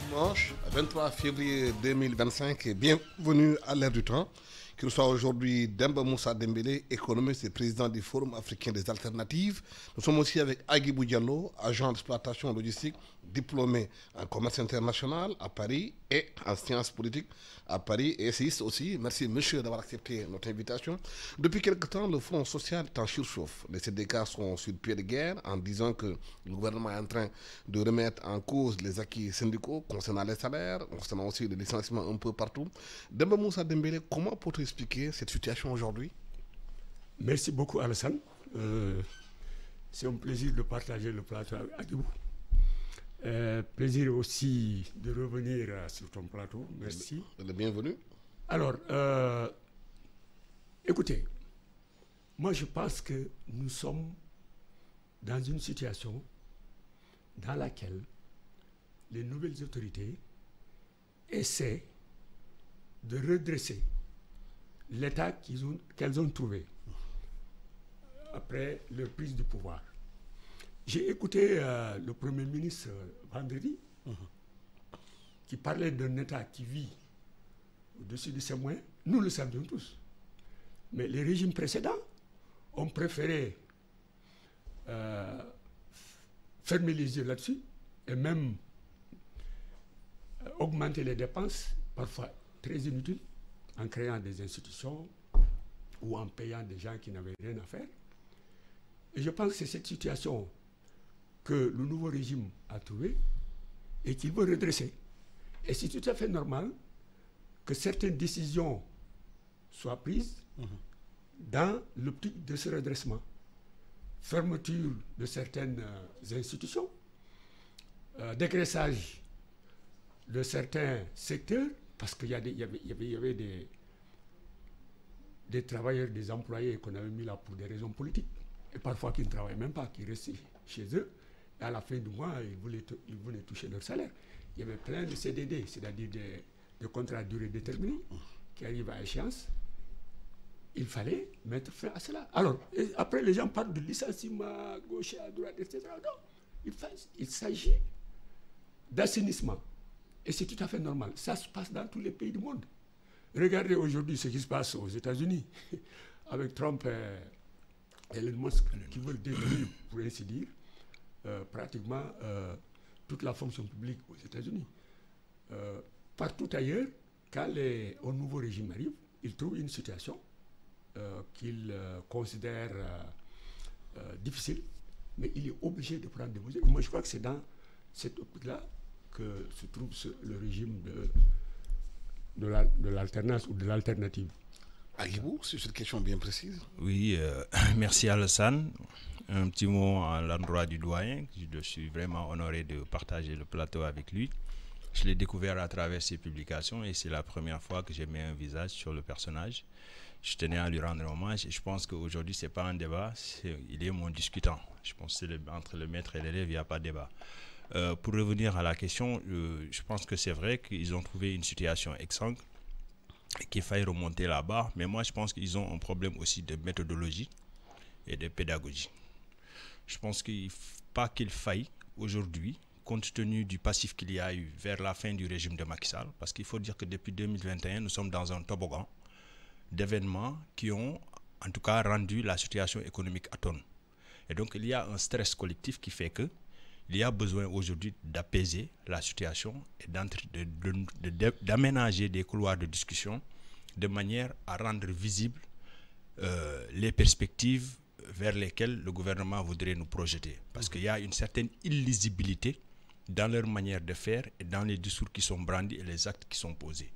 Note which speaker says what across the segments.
Speaker 1: Dimanche 23 février 2025 et bienvenue à l'ère du temps. Qu'il soit aujourd'hui Demba Moussa Dembélé, économiste et président du Forum africain des alternatives. Nous sommes aussi avec Agibou Diallo, agent d'exploitation logistique, diplômé en commerce international à Paris et en sciences politiques à Paris et essayiste aussi. Merci monsieur d'avoir accepté notre invitation. Depuis quelque temps, le Front social est en surchauffe. Les syndicats sont sur le pied de guerre en disant que le gouvernement est en train de remettre en cause les acquis syndicaux concernant les salaires, concernant aussi les licenciements un peu partout. Demba Moussa Dembélé, comment peut-on expliquer cette situation aujourd'hui?
Speaker 2: Merci beaucoup Alassane. C'est un plaisir de partager le plateau avec vous. Plaisir aussi de revenir sur ton plateau. Merci.
Speaker 1: Le bienvenu.
Speaker 2: Alors, écoutez, moi je pense que nous sommes dans une situation dans laquelle les nouvelles autorités essaient de redresser l'état qu'elles ont trouvé après leur prise du pouvoir. J'ai écouté le Premier ministre vendredi qui parlait d'un état qui vit au-dessus de ses moyens. Nous le savions tous. Mais les régimes précédents ont préféré fermer les yeux là-dessus et même augmenter les dépenses, parfois très inutiles, en créant des institutions ou en payant des gens qui n'avaient rien à faire. Et je pense que c'est cette situation que le nouveau régime a trouvée et qu'il veut redresser. Et c'est tout à fait normal que certaines décisions soient prises dans l'optique de ce redressement. Fermeture de certaines institutions, dégraissage de certains secteurs, parce qu'il y avait des travailleurs, des employés qu'on avait mis là pour des raisons politiques, et parfois qui ne travaillaient même pas, qui restaient chez eux, et à la fin du mois, ils voulaient toucher leur salaire. Il y avait plein de CDD, c'est-à-dire des contrats à durée déterminée, qui arrivent à échéance. Il fallait mettre fin à cela. Alors, après, les gens parlent de licenciement à gauche et à droite, etc. Non, il s'agit d'assainissement. Et c'est tout à fait normal. Ça se passe dans tous les pays du monde. Regardez aujourd'hui ce qui se passe aux États-Unis, avec Trump et Elon Musk, qui veulent détruire, pour ainsi dire, pratiquement toute la fonction publique aux États-Unis. Partout ailleurs, quand un nouveau régime arrive, ils trouvent une situation qu'ils considèrent difficile, mais il est obligé de prendre des mesures. Moi, je crois que c'est dans cette optique-là que se trouve le régime de l'alternance ou de l'alternative.
Speaker 1: Agibou, c'est une question bien précise.
Speaker 3: Oui, merci Alassane. Un petit mot à l'endroit du doyen. Je suis vraiment honoré de partager le plateau avec lui. Je l'ai découvert à travers ses publications et c'est la première fois que j'ai mis un visage sur le personnage. Je tenais à lui rendre hommage et je pense qu'aujourd'hui, ce n'est pas un débat, il est mon discutant. Je pense que entre le maître et l'élève, il n'y a pas de débat. Pour revenir à la question, je pense que c'est vrai qu'ils ont trouvé une situation exsangue et qu'il faille remonter la barre. Mais moi, je pense qu'ils ont un problème aussi de méthodologie et de pédagogie. Je pense pas qu'il faille aujourd'hui, compte tenu du passif qu'il y a eu vers la fin du régime de Macky Sall, parce qu'il faut dire que depuis 2021, nous sommes dans un toboggan d'événements qui ont en tout cas rendu la situation économique atone. Et donc il y a un stress collectif qui fait que il y a besoin aujourd'hui d'apaiser la situation et d'aménager des couloirs de discussion de manière à rendre visibles les perspectives vers lesquelles le gouvernement voudrait nous projeter. Parce qu'il y a une certaine illisibilité dans leur manière de faire et dans les discours qui sont brandis et les actes qui sont posés.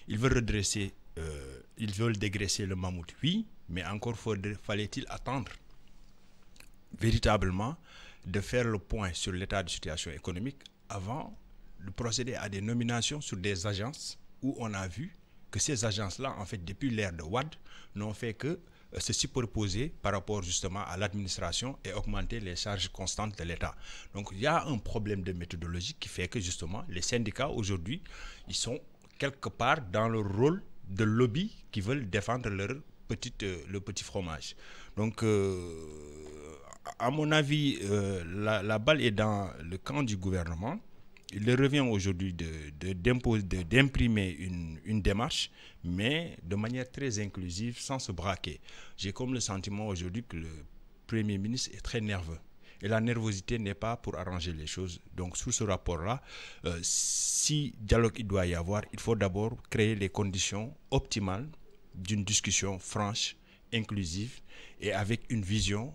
Speaker 3: Ils veulent redresser, ils veulent dégraisser le mammouth, oui, mais encore fallait-il attendre véritablement de faire le point sur l'état de situation économique avant de procéder à des nominations sur des agences où on a vu que ces agences-là, en fait, depuis l'ère de Wade, n'ont fait que se superposer par rapport justement à l'administration et augmenter les charges constantes de l'État. Donc il y a un problème de méthodologie qui fait que justement les syndicats aujourd'hui, ils sont quelque part dans le rôle de lobby qui veulent défendre le petit fromage. Donc à mon avis, la balle est dans le camp du gouvernement il leur revient aujourd'hui d'imprimer une démarche, mais de manière très inclusive, sans se braquer. J'ai comme le sentiment aujourd'hui que le Premier ministre est très nerveux. Et la nervosité n'est pas pour arranger les choses. Donc, sur ce rapport-là, si dialogue il doit y avoir, il faut d'abord créer les conditions optimales d'une discussion franche, inclusive et avec une vision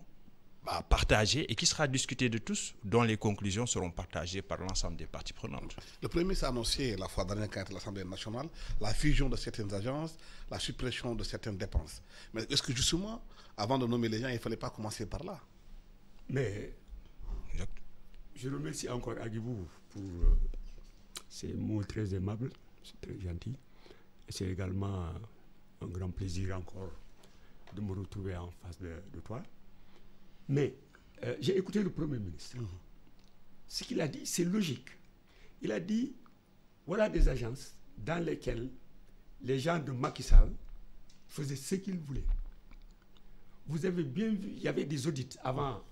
Speaker 3: partagée et qui sera discutée de tous, dont les conclusions seront partagées par l'ensemble des parties prenantes.
Speaker 1: Le Premier ministre a annoncé la fois dernière quand il était à l'Assemblée nationale la fusion de certaines agences, la suppression de certaines dépenses. Mais est-ce que justement, avant de nommer les gens, il ne fallait pas commencer par là?
Speaker 2: Mais je remercie encore Agibou pour ces mots très aimables, c'est très gentil. Et c'est également un grand plaisir encore de me retrouver en face de toi. Mais j'ai écouté le Premier ministre. Ce qu'il a dit, c'est logique. Il a dit, voilà des agences dans lesquelles les gens de Macky Sall faisaient ce qu'ils voulaient. Vous avez bien vu, il y avait des audits avant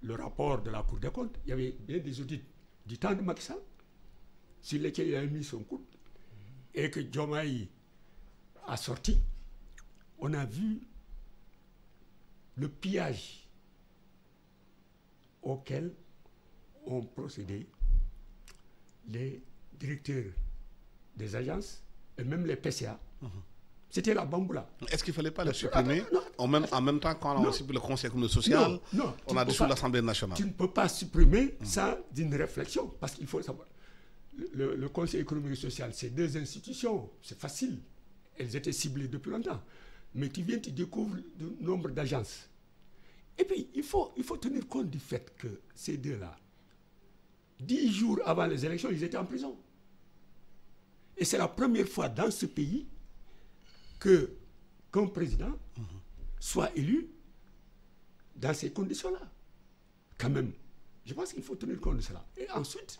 Speaker 2: le rapport de la Cour des comptes. Il y avait bien des audits du temps de Macky Sall sur lesquels il a mis son coude et que Diomaye a sorti. On a vu le pillage auquel ont procédé les directeurs des agences et même les PCA. C'était la bamboula.
Speaker 1: Est-ce qu'il ne fallait pas le supprimer en même temps qu'on a aussi le Conseil économique et social, on a dissous l'Assemblée nationale?
Speaker 2: Tu ne peux pas supprimer sans une réflexion, parce qu'il faut savoir. Le Conseil économique et social, c'est deux institutions, c'est facile. Elles étaient ciblées depuis longtemps. Mais tu viens, tu découvres le nombre d'agences. Et puis, il faut tenir compte du fait que ces deux-là, 10 jours avant les élections, ils étaient en prison. Et c'est la première fois dans ce pays qu'un président soit élu dans ces conditions-là. Quand même, je pense qu'il faut tenir compte de cela. Et ensuite,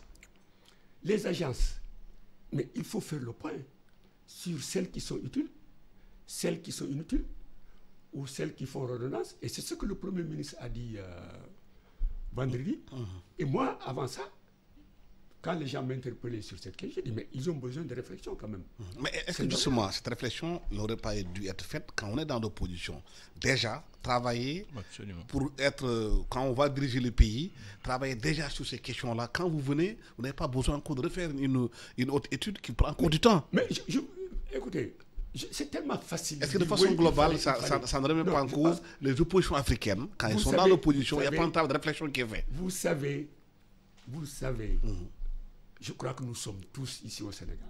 Speaker 2: les agences, mais il faut faire le point sur celles qui sont utiles, celles qui sont inutiles, ou celles qui font redondance. Et c'est ce que le Premier ministre a dit vendredi. Et moi, avant ça, quand les gens m'interpellaient sur cette question, j'ai dit, mais ils ont besoin de réflexion quand même.
Speaker 1: Mais est-ce que justement, cette réflexion n'aurait pas dû être faite quand on est dans l'opposition? Déjà, travailler pour être, quand on va diriger le pays, travailler déjà sur ces questions-là. Quand vous venez, vous n'avez pas besoin encore de refaire une autre étude qui prend encore du temps.
Speaker 2: Mais écoutez, c'est tellement facile.
Speaker 1: Est-ce que de façon globale, ça ne remet pas en cause les oppositions africaines? Quand ils sont dans l'opposition, il n'y a pas un travail de réflexion qui est fait.
Speaker 2: Vous savez, je crois que nous sommes tous ici au Sénégal.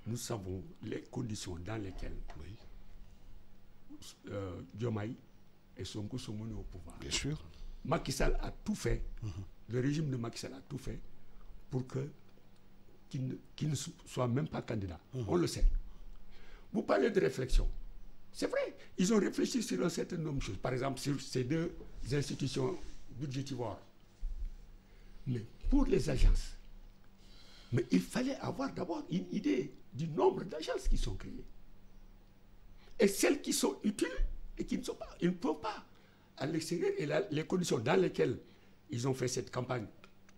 Speaker 2: Nous savons les conditions dans lesquelles Diomaye et Sonko sont menés au pouvoir.
Speaker 1: Bien sûr.
Speaker 2: Macky Sall a tout fait, le régime de Macky Sall a tout fait pour qu'il ne soit même pas candidat. On le sait. Vous parlez de réflexion. C'est vrai, ils ont réfléchi sur un certain nombre de choses. Par exemple, sur ces deux institutions budgétivores. Mais pour les agences, mais il fallait avoir d'abord une idée du nombre d'agences qui sont créées. Et celles qui sont utiles et qui ne sont pas. Ils ne peuvent pas. À l'extérieur, et les conditions dans lesquelles ils ont fait cette campagne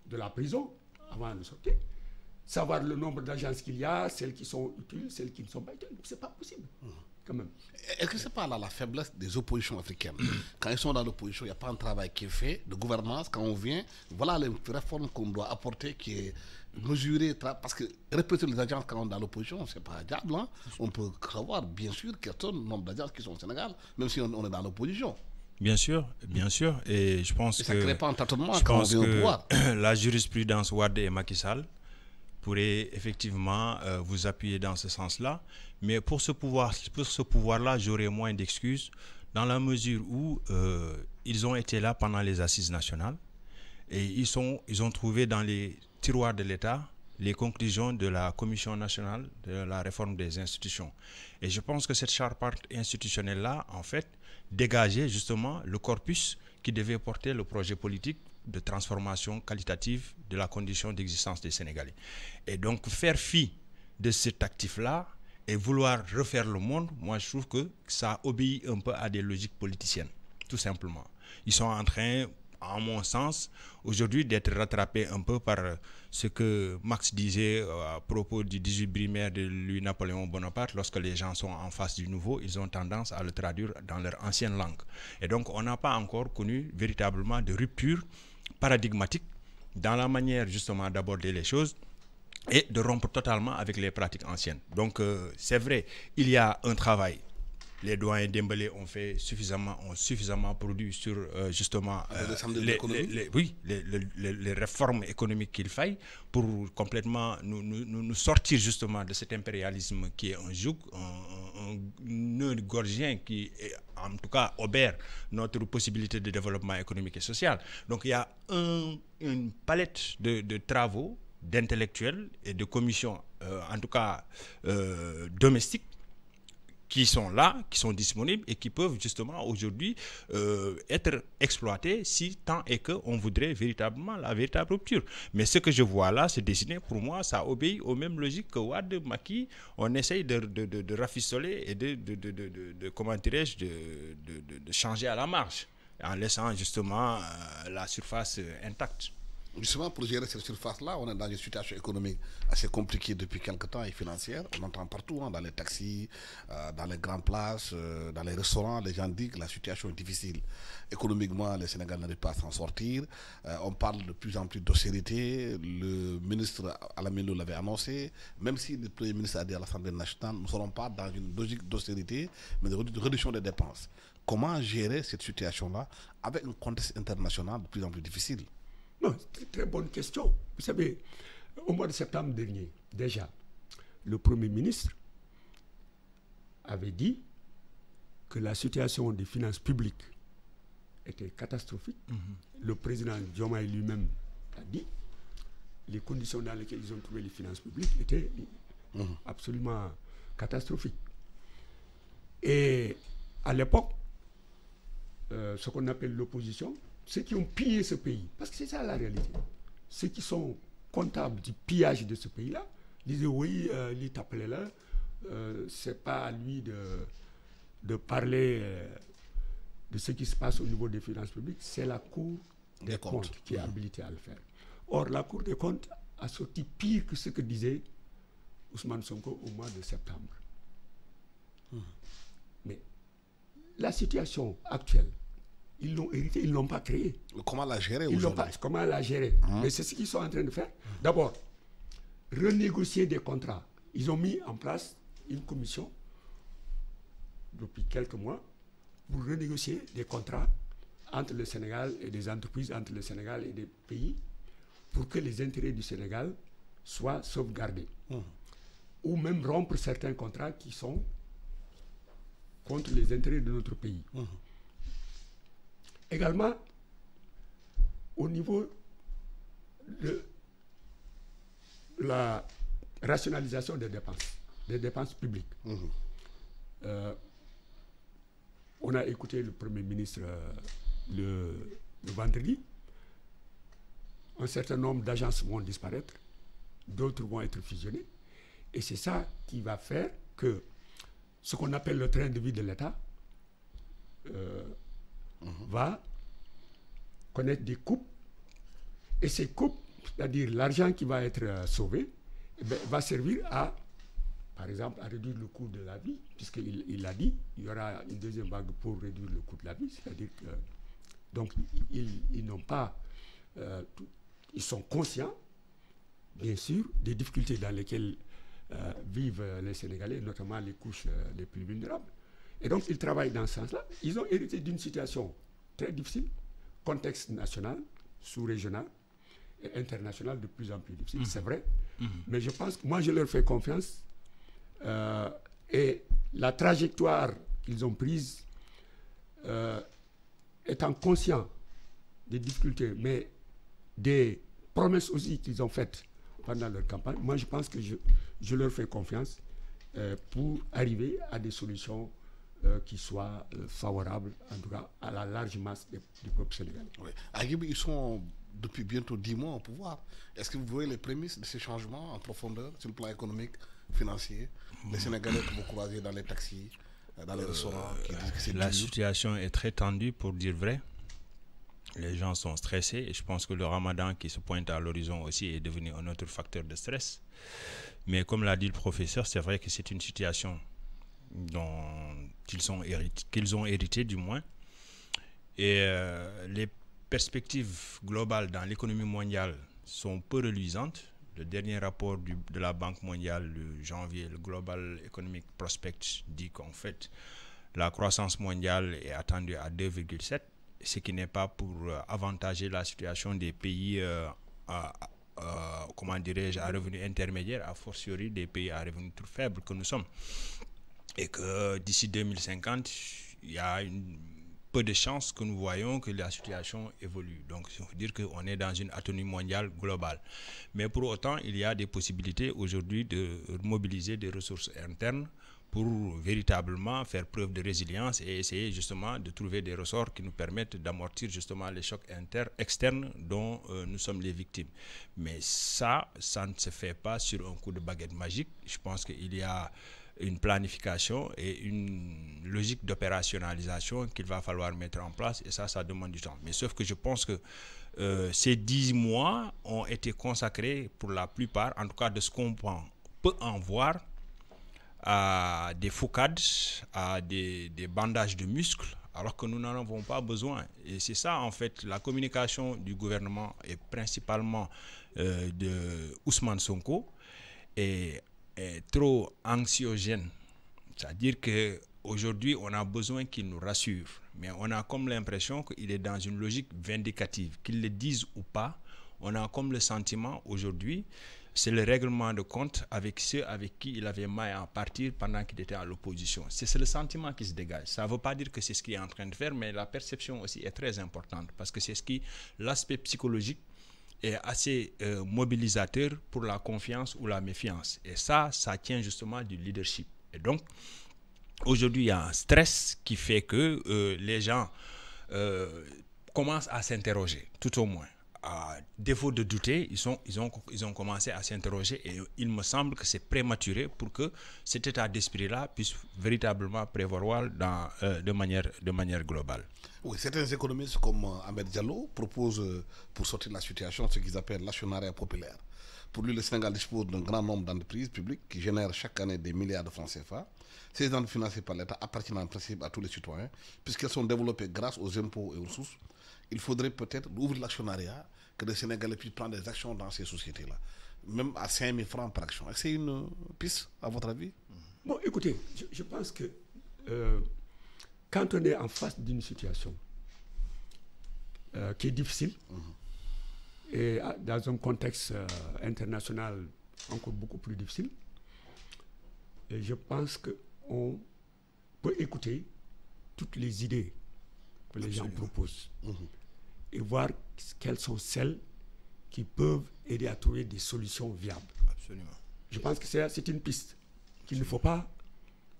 Speaker 2: de la prison, avant de sortir, savoir le nombre d'agences qu'il y a, celles qui sont utiles, celles qui ne sont pas utiles, ce n'est pas possible, quand même.
Speaker 1: Est-ce que ce n'est pas là la faiblesse des oppositions africaines? Quand ils sont dans l'opposition, il n'y a pas un travail qui est fait de gouvernance. Quand on vient, voilà les réformes qu'on doit apporter qui est mesurée. Parce que répéter les agences quand on est dans l'opposition, ce n'est pas diable. Hein? On peut savoir, bien sûr, quel est le nombre d'agences qui sont au Sénégal, même si on est dans l'opposition.
Speaker 3: Bien sûr. Et je pense
Speaker 1: ça ne crée pas un tâtonnement quand on vient au pouvoir.
Speaker 3: La jurisprudence Wade et Macky Sall pourrait effectivement vous appuyer dans ce sens-là. Mais pour ce pouvoir-là, j'aurais moins d'excuses dans la mesure où ils ont été là pendant les assises nationales et ils ont trouvé dans les tiroirs de l'État les conclusions de la Commission nationale de la réforme des institutions. Et je pense que cette charpente institutionnelle-là, en fait, dégageait justement le corpus qui devait porter le projet politique de transformation qualitative de la condition d'existence des Sénégalais. Et donc, faire fi de cet actif-là et vouloir refaire le monde, moi, je trouve que ça obéit un peu à des logiques politiciennes, tout simplement. Ils sont en train, à mon sens, aujourd'hui, d'être rattrapé un peu par ce que Marx disait à propos du 18 primaire de Louis-Napoléon Bonaparte. Lorsque les gens sont en face du nouveau, ils ont tendance à le traduire dans leur ancienne langue. Et donc, on n'a pas encore connu véritablement de rupture paradigmatique dans la manière justement d'aborder les choses et de rompre totalement avec les pratiques anciennes. Donc, c'est vrai, il y a un travail. Les doyens Dembélé ont suffisamment produit sur justement les réformes économiques qu'il faille pour complètement nous sortir justement de cet impérialisme qui est un joug, un nœud gorgien qui en tout cas obère notre possibilité de développement économique et social. Donc il y a une palette de travaux, d'intellectuels et de commissions, en tout cas domestiques, qui sont là, qui sont disponibles et qui peuvent justement aujourd'hui être exploités si tant est qu'on voudrait véritablement la véritable rupture. Mais ce que je vois là se dessiner, pour moi, ça obéit aux mêmes logiques que Wade, Macky. On essaye de rafistoler et comment dirais-je, de changer à la marge, en laissant justement la surface intacte.
Speaker 1: Justement, pour gérer cette surface-là, on est dans une situation économique assez compliquée depuis quelque temps et financière. On entend partout, dans les taxis, dans les grandes places, dans les restaurants, les gens disent que la situation est difficile. Économiquement, les Sénégalais n'arrivent pas à s'en sortir. On parle de plus en plus d'austérité. Le ministre Alamino l'avait annoncé. Même si le Premier ministre a dit à l'Assemblée nationale, nous ne serons pas dans une logique d'austérité, mais de réduction des dépenses. Comment gérer cette situation-là avec un contexte international de plus en plus difficile?
Speaker 2: Non, c'est une très bonne question. Vous savez, au mois de septembre dernier, déjà, le Premier ministre avait dit que la situation des finances publiques était catastrophique. Le président Diomaye lui-même a dit les conditions dans lesquelles ils ont trouvé les finances publiques étaient absolument catastrophiques. Et à l'époque, ce qu'on appelle l'opposition, ceux qui ont pillé ce pays, parce que c'est ça la réalité, ceux qui sont comptables du pillage de ce pays-là, disaient oui, il t'appelait là, c'est pas à lui de parler de ce qui se passe au niveau des finances publiques, c'est la Cour des comptes qui est habilitée à le faire. Or, la Cour des comptes a sorti pire que ce que disait Ousmane Sonko au mois de septembre. Mais la situation actuelle, ils l'ont hérité, ils ne l'ont pas créé.
Speaker 1: Comment la gérer aujourd'hui?
Speaker 2: Comment la gérer? Mais c'est ce qu'ils sont en train de faire. D'abord, renégocier des contrats. Ils ont mis en place une commission depuis quelques mois pour renégocier des contrats entre le Sénégal et des entreprises, entre le Sénégal et des pays, pour que les intérêts du Sénégal soient sauvegardés. Ou même rompre certains contrats qui sont contre les intérêts de notre pays. Également, au niveau de la rationalisation des dépenses publiques. On a écouté le Premier ministre le vendredi. Un certain nombre d'agences vont disparaître, d'autres vont être fusionnées. Et c'est ça qui va faire que ce qu'on appelle le train de vie de l'État va connaître des coupes, et ces coupes, c'est-à-dire l'argent qui va être sauvé, va servir à, par exemple, à réduire le coût de la vie, puisqu'il l'a dit, il y aura une deuxième vague pour réduire le coût de la vie, c'est-à-dire que donc ils n'ont pas, ils sont conscients, bien sûr, des difficultés dans lesquelles vivent les Sénégalais, notamment les couches les plus vulnérables. Et donc, ils travaillent dans ce sens-là. Ils ont hérité d'une situation très difficile, contexte national, sous-régional et international de plus en plus difficile, c'est vrai. Mais je pense que moi, je leur fais confiance. Et la trajectoire qu'ils ont prise, étant conscients des difficultés, mais des promesses aussi qu'ils ont faites pendant leur campagne, moi, je pense que je leur fais confiance pour arriver à des solutions qui soient favorables, en tout cas, à la large masse du peuple sénégalais.
Speaker 1: Oui. Agib, ils sont depuis bientôt 10 mois au pouvoir. Est-ce que vous voyez les prémices de ces changements en profondeur sur le plan économique, financier? Les Sénégalais que vous croisez dans les taxis, dans les restaurants, qui disent que c'est
Speaker 3: la
Speaker 1: dur.
Speaker 3: situation est très tendue, pour dire vrai. Les gens sont stressés et je pense que le ramadan qui se pointe à l'horizon aussi est devenu un autre facteur de stress. Mais comme l'a dit le professeur, c'est vrai que c'est une situation qu'ils ont hérité du moins. Et les perspectives globales dans l'économie mondiale sont peu reluisantes. Le dernier rapport de la Banque mondiale de janvier, le Global Economic Prospect, dit qu'en fait, la croissance mondiale est attendue à 2,7, ce qui n'est pas pour avantager la situation des pays comment dirais-je, à revenus intermédiaires, a fortiori des pays à revenus trop faibles que nous sommes. Et que d'ici 2050, il y a peu de chances que nous voyons que la situation évolue. Donc, ça veut dire qu'on est dans une atonie mondiale globale. Mais pour autant, il y a des possibilités aujourd'hui de mobiliser des ressources internes pour véritablement faire preuve de résilience et essayer justement de trouver des ressorts qui nous permettent d'amortir justement les chocs externes dont nous sommes les victimes. Mais ça ne se fait pas sur un coup de baguette magique. Je pense qu'il y a une planification et une logique d'opérationnalisation qu'il va falloir mettre en place et ça demande du temps. Mais sauf que je pense que ces 10 mois ont été consacrés pour la plupart, en tout cas de ce qu'on peut en voir, à des foucades, à des bandages de muscles, alors que nous n'en avons pas besoin. Et c'est ça, en fait, la communication du gouvernement et principalement de Ousmane Sonko est trop anxiogène. C'est-à-dire qu'aujourd'hui, on a besoin qu'il nous rassure, mais on a comme l'impression qu'il est dans une logique vindicative. Qu'il le dise ou pas, on a comme le sentiment aujourd'hui, c'est le règlement de compte avec ceux avec qui il avait maille à partir pendant qu'il était à l'opposition. C'est le sentiment qui se dégage. Ça ne veut pas dire que c'est ce qu'il est en train de faire, mais la perception aussi est très importante parce que c'est l'aspect psychologique est assez mobilisateur pour la confiance ou la méfiance. Et ça tient justement du leadership. Et donc, aujourd'hui, il y a un stress qui fait que les gens commencent à s'interroger, tout au moins. À défaut de douter, ils ont commencé à s'interroger et il me semble que c'est prématuré pour que cet état d'esprit-là puisse véritablement prévaloir de manière globale.
Speaker 1: Oui, certains économistes comme Ahmed Diallo proposent pour sortir de la situation ce qu'ils appellent l'actionnariat populaire. Pour lui, le Sénégal dispose d'un grand nombre d'entreprises publiques qui génèrent chaque année des milliards de francs CFA. Ces entreprises financées par l'État appartiennent en principe à tous les citoyens puisqu'elles sont développées grâce aux impôts et aux ressources. Il faudrait peut-être ouvrir l'actionnariat, que les Sénégalais puissent prendre des actions dans ces sociétés-là, même à 5 000 francs par action. Est-ce que c'est une piste, à votre avis?
Speaker 2: Bon, écoutez, je pense que quand on est en face d'une situation qui est difficile, et dans un contexte international encore beaucoup plus difficile, et je pense qu'on peut écouter toutes les idées que les gens proposent et voir quelles sont celles qui peuvent aider à trouver des solutions viables.
Speaker 3: Absolument.
Speaker 2: Je pense que c'est une piste qu'il ne faut pas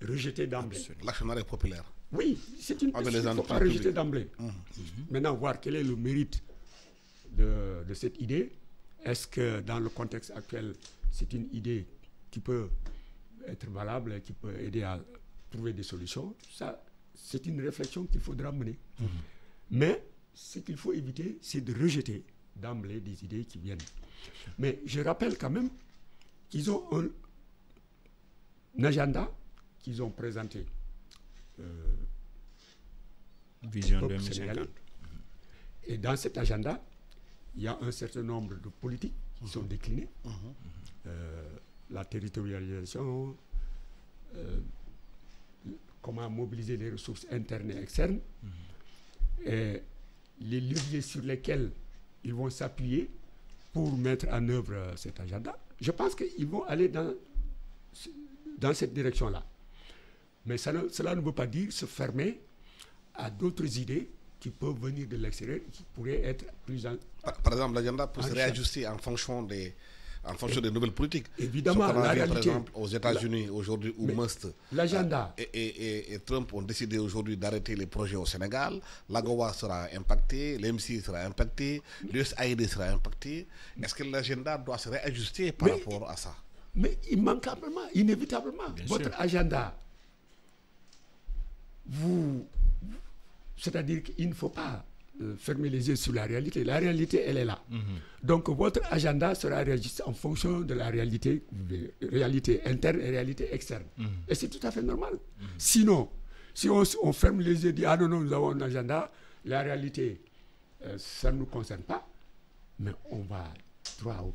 Speaker 2: rejeter d'emblée.
Speaker 1: L'actionnariat populaire.
Speaker 2: Oui, c'est une piste qu'il ne faut pas rejeter d'emblée. Maintenant, voir quel est le mérite de cette idée. Est-ce que dans le contexte actuel, c'est une idée qui peut être valable et qui peut aider à trouver des solutions? Ça, c'est une réflexion qu'il faudra mener. Mais ce qu'il faut éviter, c'est de rejeter d'emblée des idées qui viennent. Mais je rappelle quand même qu'ils ont un agenda qu'ils ont présenté.
Speaker 3: Vision 2050.
Speaker 2: Et dans cet agenda, il y a un certain nombre de politiques qui sont déclinées. La territorialisation, comment mobiliser les ressources internes et externes, et les leviers sur lesquels ils vont s'appuyer pour mettre en œuvre cet agenda. Je pense qu'ils vont aller dans cette direction-là. Mais cela ne veut pas dire se fermer à d'autres idées qui peuvent venir de l'extérieur, qui pourraient être plus...
Speaker 1: Par exemple, l'agenda peut se réajuster en fonction des nouvelles politiques.
Speaker 2: Évidemment, la réalité...
Speaker 1: Par exemple, aux États-Unis, aujourd'hui, où Musk et Trump ont décidé aujourd'hui d'arrêter les projets au Sénégal, l'AGOA sera impacté, l'MC sera impacté, l'USAID sera impacté. Est-ce que l'agenda doit se réajuster par rapport à ça?
Speaker 2: Mais immanquablement, inévitablement, votre agenda, c'est-à-dire qu'il ne faut pas fermer les yeux sur la réalité. La réalité, elle est là. Donc, votre agenda sera réajusté en fonction de la réalité interne et réalité externe. Et c'est tout à fait normal. Sinon, si on ferme les yeux et dit « Ah non, non, nous avons un agenda », la réalité, ça ne nous concerne pas, mais on va droit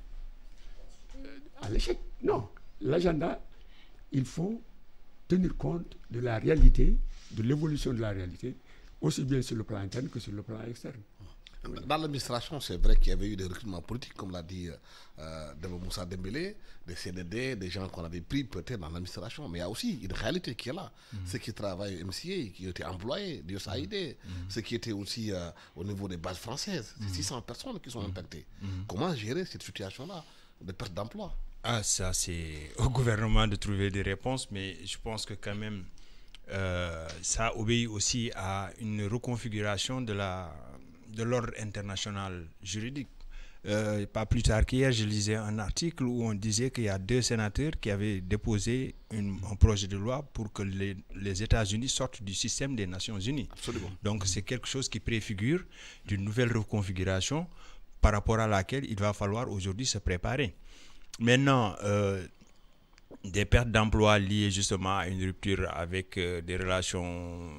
Speaker 2: à l'échec. Non, l'agenda, il faut tenir compte de la réalité, de l'évolution de la réalité, aussi bien sur le plan interne que sur le plan externe.
Speaker 1: Dans l'administration, c'est vrai qu'il y avait eu des recrutements politiques, comme l'a dit Demba Moussa Dembélé, des CDD, des gens qu'on avait pris peut-être dans l'administration. Mais il y a aussi une réalité qui est là. Ceux qui travaillent au MCA, qui étaient employés, Dieu a aidé. Ceux qui étaient aussi au niveau des bases françaises. C'est 600 personnes qui sont impactées. Comment gérer cette situation-là de perte d'emploi?
Speaker 3: Ah, ça, c'est au gouvernement de trouver des réponses, mais je pense que quand même, ça obéit aussi à une reconfiguration de l'ordre international juridique. Pas plus tard qu'hier, je lisais un article où on disait qu'il y a 2 sénateurs qui avaient déposé un projet de loi pour que les États-Unis sortent du système des Nations Unies.
Speaker 1: Absolument.
Speaker 3: Donc c'est quelque chose qui préfigure d'une nouvelle reconfiguration par rapport à laquelle il va falloir aujourd'hui se préparer. Maintenant, des pertes d'emplois liées justement à une rupture avec des relations,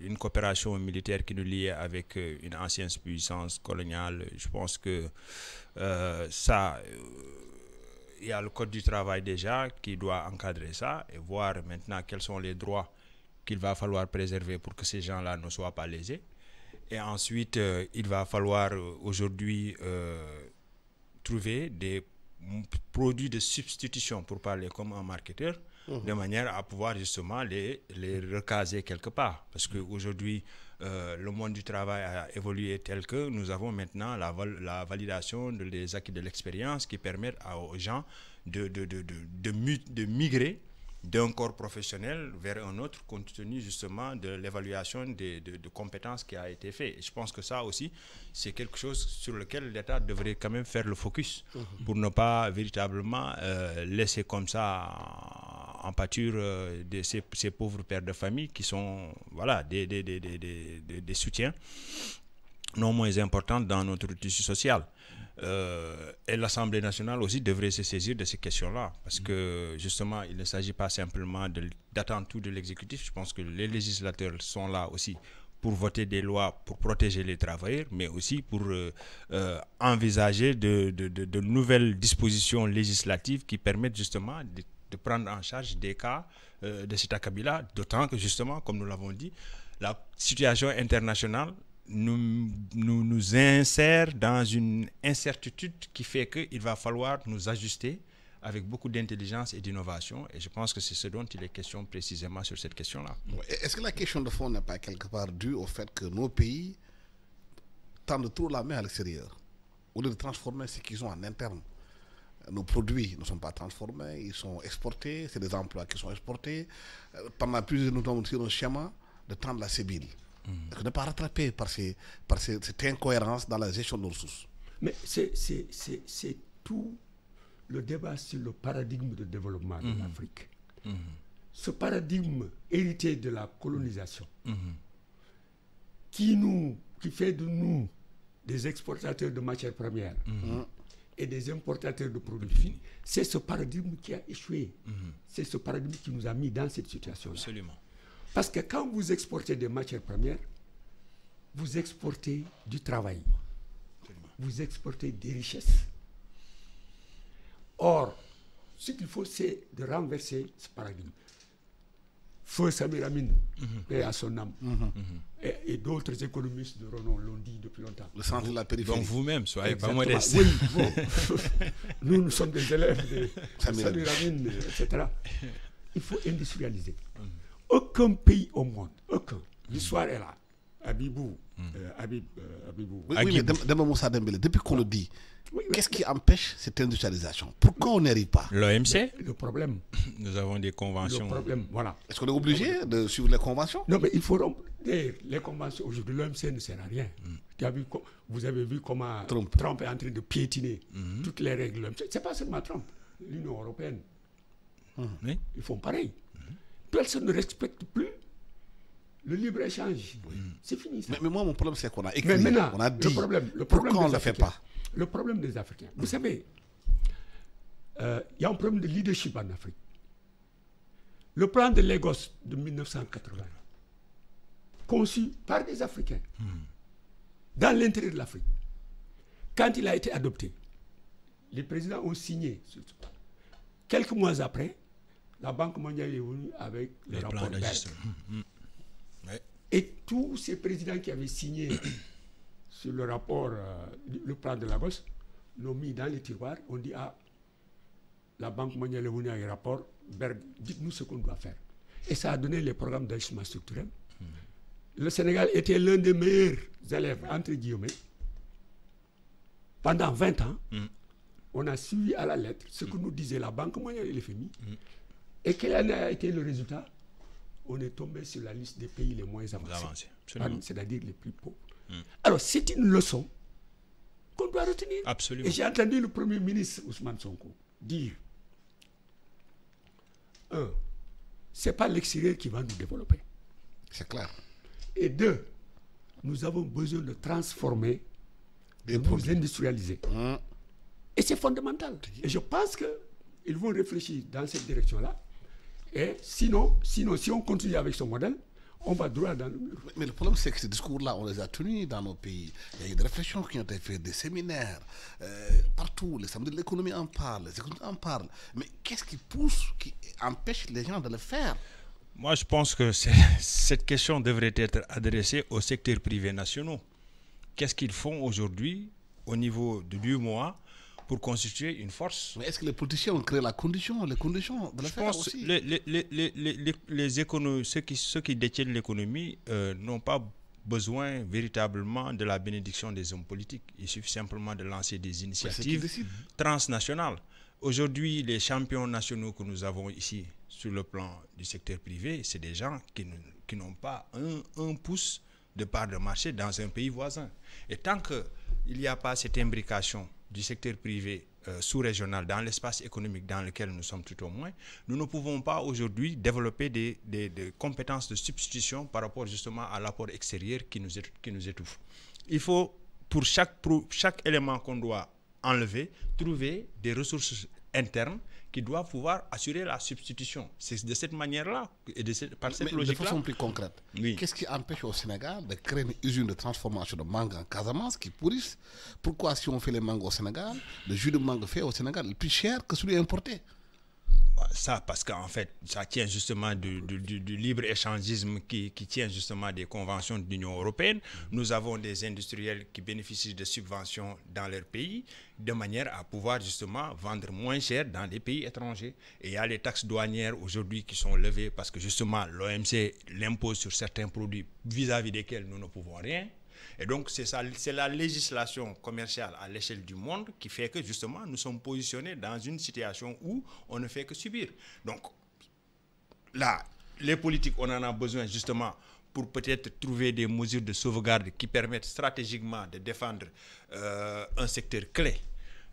Speaker 3: une coopération militaire qui nous lie avec une ancienne puissance coloniale. Je pense que ça, il y a le Code du travail déjà qui doit encadrer ça et voir maintenant quels sont les droits qu'il va falloir préserver pour que ces gens-là ne soient pas lésés. Et ensuite, il va falloir aujourd'hui trouver des produits de substitution, pour parler comme un marketeur, de manière à pouvoir justement les recaser quelque part. Parce qu'aujourd'hui, le monde du travail a évolué tel que nous avons maintenant la validation des acquis de l'expérience qui permettent aux gens de migrer d'un corps professionnel vers un autre compte tenu justement de l'évaluation de compétences qui a été faite. Et je pense que ça aussi, c'est quelque chose sur lequel l'État devrait quand même faire le focus pour ne pas véritablement laisser comme ça en pâture ces pauvres pères de famille qui sont voilà, des soutiens non moins importants dans notre tissu social. Et l'Assemblée nationale aussi devrait se saisir de ces questions-là, parce que justement, il ne s'agit pas simplement d'attendre tout de l'exécutif. Je pense que les législateurs sont là aussi pour voter des lois pour protéger les travailleurs, mais aussi pour envisager de nouvelles dispositions législatives qui permettent justement de prendre en charge des cas de cet acabit-là, d'autant que justement, comme nous l'avons dit, la situation internationale nous insère dans une incertitude qui fait qu'il va falloir nous ajuster avec beaucoup d'intelligence et d'innovation. Et je pense que c'est ce dont il est question précisément sur cette question-là.
Speaker 1: Est-ce que la question de fond n'est pas quelque part due au fait que nos pays tendent trop la main à l'extérieur au lieu de transformer ce qu'ils ont en interne? Nos produits ne sont pas transformés, ils sont exportés, c'est des emplois qui sont exportés. Pendant plusieurs années, nous avons tiré un schéma de tendre la sébile. Ne pas rattraper par cette incohérence dans la gestion de nos ressources.
Speaker 2: Mais c'est tout le débat sur le paradigme de développement de l'Afrique. Ce paradigme hérité de la colonisation qui fait de nous des exportateurs de matières premières et des importateurs de produits finis, c'est ce paradigme qui a échoué. C'est ce paradigme qui nous a mis dans cette situation-là.
Speaker 3: Absolument.
Speaker 2: Parce que quand vous exportez des matières premières, vous exportez du travail. Vous exportez des richesses. Or, ce qu'il faut, c'est de renverser ce paradigme. Feu Samir Amin, paix à son âme, et d'autres économistes de renom l'ont dit depuis longtemps.
Speaker 1: Le centre de la périphérie.
Speaker 3: Donc vous-même, soyez pas modeste.
Speaker 2: Oui, bon. Nous sommes des élèves de Samir Amin, etc. Il faut industrialiser. Aucun pays au monde, aucun. L'histoire est là. Abibou.
Speaker 1: Oui, mais Demba Moussa Dembélé, depuis qu'on le dit, qu'est-ce qui empêche cette industrialisation? Pourquoi on n'y arrive pas?
Speaker 3: L'OMC.
Speaker 2: Le problème.
Speaker 3: Nous avons des conventions.
Speaker 2: Le problème, voilà.
Speaker 1: Est-ce qu'on est obligé de suivre les conventions?
Speaker 2: Non, mais il faut rompre les conventions. Aujourd'hui, l'OMC ne sert à rien. Vous avez vu comment Trump est en train de piétiner toutes les règles de l'OMC. Ce n'est pas seulement Trump, l'Union européenne. Ils font pareil. Personne ne respecte plus Le libre-échange, c'est fini ça.
Speaker 1: Mais moi, mon problème, c'est qu'on a écrit,
Speaker 2: Mais maintenant,
Speaker 1: on a dit,
Speaker 2: le problème
Speaker 1: pourquoi on
Speaker 2: des
Speaker 1: ne le fait
Speaker 2: Africains,
Speaker 1: pas?
Speaker 2: Le problème des Africains. Vous savez, il y a un problème de leadership en Afrique. Le plan de Lagos de 1980, conçu par des Africains, dans l'intérieur de l'Afrique, quand il a été adopté, les présidents ont signé sur ce plan. Quelques mois après, la Banque mondiale est venue avec le rapport d'ajustement. Et tous ces présidents qui avaient signé sur le rapport, le plan de Lagos, l'ont mis dans les tiroirs. On dit, ah, la Banque mondiale est venue avec un rapport, dites-nous ce qu'on doit faire. Et ça a donné les programmes d'ajustement structurel. Le Sénégal était l'un des meilleurs élèves, entre guillemets. Pendant 20 ans, on a suivi à la lettre ce que nous disait la Banque mondiale et le FMI. Et quel a été le résultat? On est tombé sur la liste des pays les moins avancés. C'est-à-dire les plus pauvres. Alors, c'est une leçon qu'on doit retenir.
Speaker 3: Absolument.
Speaker 2: Et j'ai entendu le Premier ministre Ousmane Sonko dire, ce n'est pas l'extérieur qui va nous développer.
Speaker 1: C'est clair.
Speaker 2: Et deux, nous avons besoin de transformer, de nous industrialiser. Et c'est fondamental. Et je pense qu'ils vont réfléchir dans cette direction-là. Et sinon, si on continue avec ce modèle, on va droit dans le mur.
Speaker 1: Mais le problème, c'est que ces discours-là, on les a tenus dans nos pays. Il y a eu des réflexions qui ont été faites, des séminaires, partout. Les samedis de l'économie en parlent, les économistes en parlent. Mais qu'est-ce qui pousse, qui empêche les gens de le faire?
Speaker 3: Moi, je pense que cette question devrait être adressée au secteur privé national. Qu'est-ce qu'ils font aujourd'hui au niveau de l'UEMOA pour constituer une force?
Speaker 1: Mais est-ce que les politiciens ont créé les conditions de le faire aussi?
Speaker 3: Ceux qui détiennent l'économie n'ont pas besoin véritablement de la bénédiction des hommes politiques. Il suffit simplement de lancer des initiatives transnationales. Aujourd'hui, les champions nationaux que nous avons ici sur le plan du secteur privé, c'est des gens qui n'ont pas un pouce de part de marché dans un pays voisin. Et tant qu'il n'y a pas cette imbrication du secteur privé sous-régional dans l'espace économique dans lequel nous sommes tout au moins, nous ne pouvons pas aujourd'hui développer des compétences de substitution par rapport justement à l'apport extérieur qui nous étouffe. Il faut, pour chaque élément qu'on doit enlever, trouver des ressources internes qui doivent pouvoir assurer la substitution. C'est de cette manière-là et par cette logique-là.
Speaker 1: De façon plus concrète,
Speaker 3: oui.
Speaker 1: Qu'est-ce qui empêche au Sénégal de créer une usine de transformation de mangue en Casamance qui pourrissent? Pourquoi si on fait les mangues au Sénégal, le jus de mangue fait au Sénégal est plus cher que celui importé?
Speaker 3: Ça, parce qu'en fait, ça tient justement du libre-échangisme qui tient justement des conventions de l'Union européenne. Nous avons des industriels qui bénéficient de subventions dans leur pays de manière à pouvoir justement vendre moins cher dans des pays étrangers. Et il y a les taxes douanières aujourd'hui qui sont levées parce que justement l'OMC l'impose sur certains produits vis-à-vis desquels nous ne pouvons rien. Et donc, c'est la législation commerciale à l'échelle du monde qui fait que, justement, nous sommes positionnés dans une situation où on ne fait que subir. Donc, là, les politiques, on en a besoin, justement, pour peut-être trouver des mesures de sauvegarde qui permettent stratégiquement de défendre un secteur clé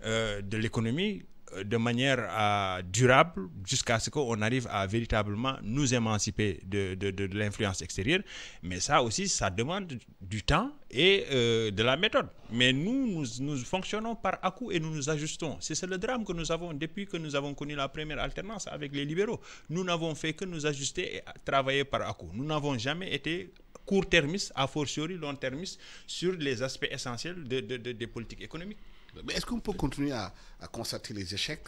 Speaker 3: de l'économie de manière durable jusqu'à ce qu'on arrive à véritablement nous émanciper de l'influence extérieure. Mais ça aussi, ça demande du temps et de la méthode. Mais nous fonctionnons par à-coups et nous nous ajustons. C'est le drame que nous avons depuis que nous avons connu la première alternance avec les libéraux. Nous n'avons fait que nous ajuster et travailler par à-coups. Nous n'avons jamais été court-termistes, a fortiori long-termistes, sur les aspects essentiels des politiques économiques.
Speaker 1: Mais est-ce qu'on peut continuer à constater les échecs?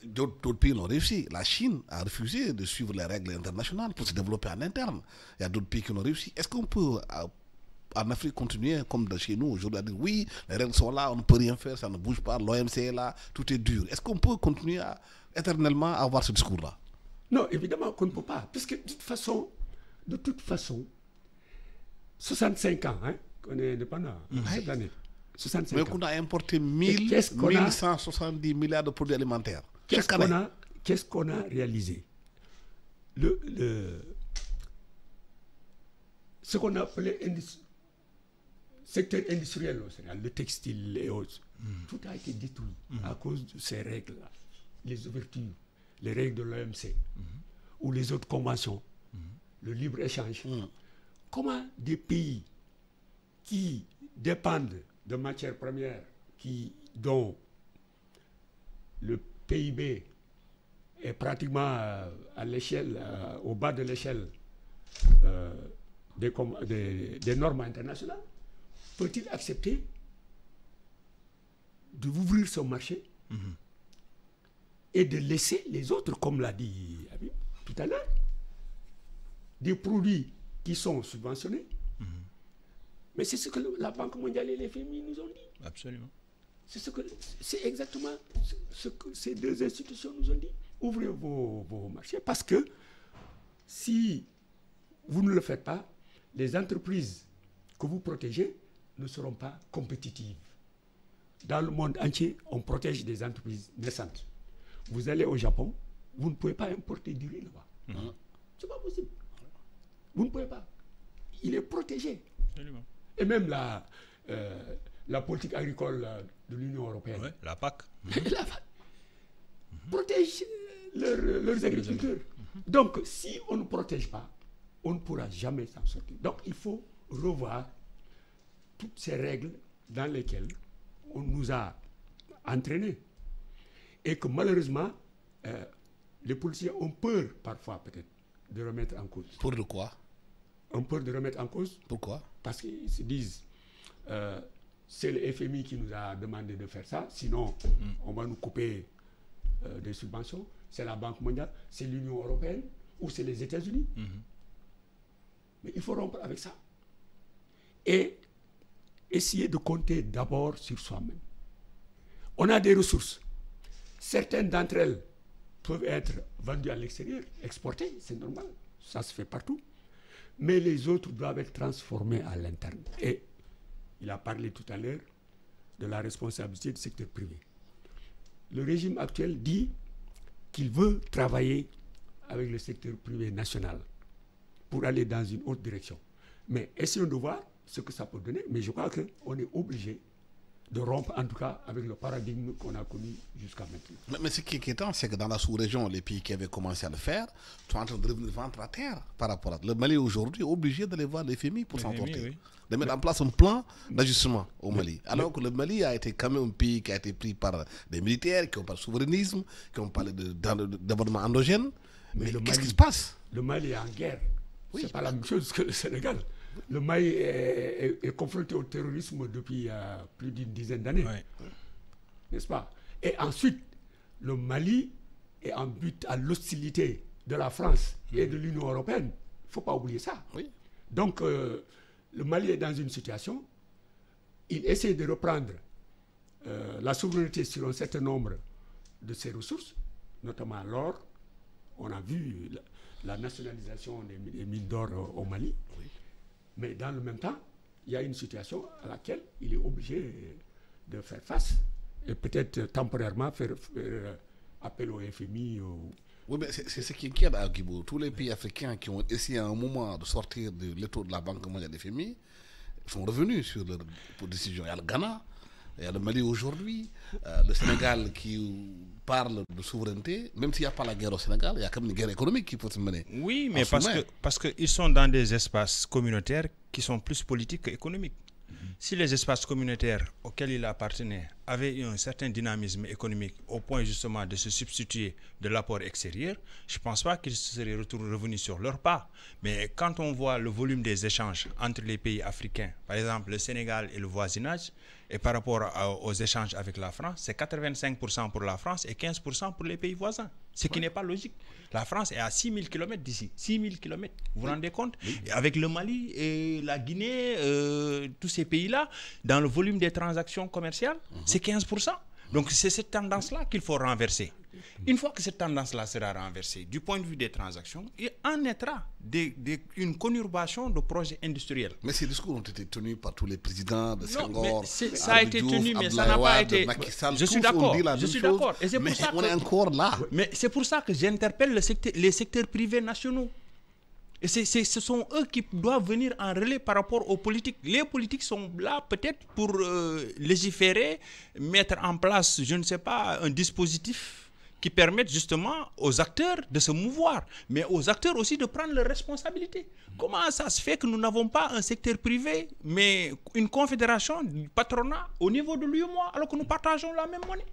Speaker 1: D'autres pays l'ont réussi. La Chine a refusé de suivre les règles internationales pour se développer en interne. Il y a d'autres pays qui l'ont réussi. Est-ce qu'on peut, en Afrique, continuer comme de chez nous aujourd'hui à dire oui, les règles sont là, on ne peut rien faire, ça ne bouge pas, l'OMC est là, tout est dur. Est-ce qu'on peut continuer éternellement à avoir ce discours-là?
Speaker 2: Non, évidemment qu'on ne peut pas. Parce que de toute façon, 65 ans qu'on est indépendant cette année. 65
Speaker 1: Mais qu'on a importé 1170 milliards de produits alimentaires.
Speaker 2: Qu'est-ce qu'on a réalisé? Ce qu'on a appelé secteur industriel au Sénégal, le textile et autres, tout a été détruit à cause de ces règles-là. Les ouvertures, les règles de l'OMC ou les autres conventions le libre-échange. Comment des pays qui dépendent de matières premières, dont le PIB est pratiquement à l'échelle, au bas de l'échelle des normes internationales, peut-il accepter de ouvrir son marché et de laisser les autres, comme l'a dit Habib tout à l'heure, des produits qui sont subventionnés? Mais c'est ce que la Banque mondiale et les FMI nous ont dit.
Speaker 3: Absolument.
Speaker 2: C'est exactement ce que ces deux institutions nous ont dit. Ouvrez vos marchés, parce que si vous ne le faites pas, les entreprises que vous protégez ne seront pas compétitives. Dans le monde entier, on protège des entreprises naissantes. Vous allez au Japon, vous ne pouvez pas importer du riz là-bas. C'est pas possible. Vous ne pouvez pas. Il est protégé.
Speaker 3: Absolument.
Speaker 2: Et même la politique agricole de l'Union européenne.
Speaker 3: Ouais, la PAC.
Speaker 2: La PAC protège leurs agriculteurs. Donc, si on ne protège pas, on ne pourra jamais s'en sortir. Donc, il faut revoir toutes ces règles dans lesquelles on nous a entraînés. Et que malheureusement, les policiers ont peur parfois peut-être de remettre en cause.
Speaker 1: Pour de quoi?
Speaker 2: Ont peur de remettre en cause.
Speaker 1: Pourquoi?
Speaker 2: Parce qu'ils se disent, c'est le FMI qui nous a demandé de faire ça, sinon on va nous couper des subventions. C'est la Banque mondiale, c'est l'Union européenne ou c'est les États-Unis. Mais il faut rompre avec ça. Et essayer de compter d'abord sur soi-même. On a des ressources. Certaines d'entre elles peuvent être vendues à l'extérieur, exportées, c'est normal, ça se fait partout. Mais les autres doivent être transformées à l'interne. Et il a parlé tout à l'heure de la responsabilité du secteur privé. Le régime actuel dit qu'il veut travailler avec le secteur privé national pour aller dans une autre direction. Mais essayons de voir ce que ça peut donner. Mais je crois qu'on est obligé de rompre, en tout cas, avec le paradigme qu'on a connu jusqu'à maintenant.
Speaker 1: Mais ce qui est inquiétant, c'est que dans la sous-région, les pays qui avaient commencé à le faire sont en train de revenir ventre à terre par rapport à... Le Mali aujourd'hui est obligé d'aller voir les FMI pour s'en sortir. Oui. De mettre en place un plan d'ajustement au Mali. Alors que le Mali a été quand même un pays qui a été pris par des militaires, qui ont parlé de souverainisme, qui ont parlé de développement endogène. Mais qu'est-ce qui se passe?
Speaker 2: Le Mali est en guerre. Oui. C'est pas la même chose que le Sénégal. Le Mali est confronté au terrorisme depuis plus d'une dizaine d'années. Oui. N'est-ce pas? Et ensuite, le Mali est en but à l'hostilité de la France et de l'Union européenne. Il ne faut pas oublier ça. Oui. Donc, le Mali est dans une situation, il essaie de reprendre la souveraineté sur un certain nombre de ses ressources, notamment l'or. On a vu la nationalisation des mines d'or au Mali. Oui. Mais dans le même temps, il y a une situation à laquelle il est obligé de faire face et peut-être temporairement faire appel au FMI.
Speaker 1: Oui, mais c'est ce qui inquiète à Guibou. Tous les pays africains qui ont essayé à un moment de sortir de l'étau de la Banque mondiale des FMI sont revenus sur leur décision. Il y a le Ghana, il y a le Mali aujourd'hui, le Sénégal qui parle de souveraineté. Même s'il n'y a pas la guerre au Sénégal, il y a quand même une guerre économique qui peut se mener.
Speaker 3: Oui, mais parce qu'ils sont dans des espaces communautaires qui sont plus politiques qu'économiques. Si les espaces communautaires auxquels il appartenait avaient eu un certain dynamisme économique au point justement de se substituer de l'apport extérieur, je ne pense pas qu'ils seraient revenus sur leur pas. Mais quand on voit le volume des échanges entre les pays africains, par exemple le Sénégal et le voisinage, et par rapport aux échanges avec la France, c'est 85% pour la France et 15% pour les pays voisins. Ce qui n'est pas logique. La France est à 6000 km d'ici. 6000 km. Vous vous rendez compte? Et avec le Mali et la Guinée, tous ces pays-là, dans le volume des transactions commerciales, c'est 15%. Donc c'est cette tendance-là qu'il faut renverser. Une fois que cette tendance-là sera renversée, du point de vue des transactions, il en naîtra une conurbation de projets industriels.
Speaker 1: Mais ces discours ont été tenus par tous les présidents de Senghor,
Speaker 3: ça a été tenu, mais ça n'a pas été... Je suis d'accord, Et c'est pour ça
Speaker 1: on est encore là.
Speaker 3: Mais c'est pour ça que j'interpelle les secteurs privés nationaux. Et ce sont eux qui doivent venir en relais par rapport aux politiques. Les politiques sont là peut-être pour légiférer, mettre en place, je ne sais pas, un dispositif qui permettent justement aux acteurs de se mouvoir, mais aux acteurs aussi de prendre leurs responsabilités. Comment ça se fait que nous n'avons pas un secteur privé, mais une confédération du patronat au niveau de l'UEMOA, alors que nous partageons la même monnaie?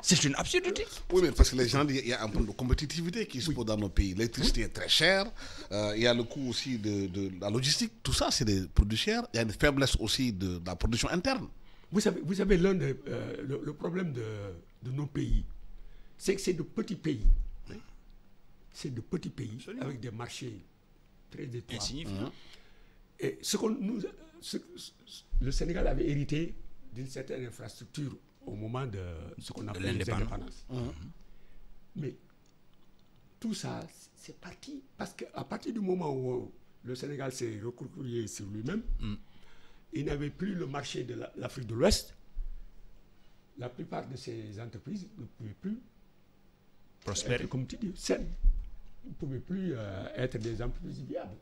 Speaker 3: C'est une absurdité.
Speaker 1: Oui, mais parce que les gens disent qu'il y a un problème de compétitivité qui se pose dans nos pays. L'électricité est très chère, il y a le coût aussi de la logistique, tout ça, c'est des produits chers. Il y a une faiblesse aussi de la production interne.
Speaker 2: Vous savez le problème de nos pays, c'est que c'est de petits pays. C'est de petits pays. Absolument. Avec des marchés très étroits. Et le Sénégal avait hérité d'une certaine infrastructure au moment de ce qu'on appelle l'indépendance. Mais tout ça, c'est parti. Parce qu'à partir du moment où le Sénégal s'est recroquevillé sur lui-même, il n'avait plus le marché de l'Afrique de l'Ouest. La plupart de ces entreprises ne pouvaient plus prospérer, comme tu dis, saines. Ne pouvaient plus être des entreprises viables.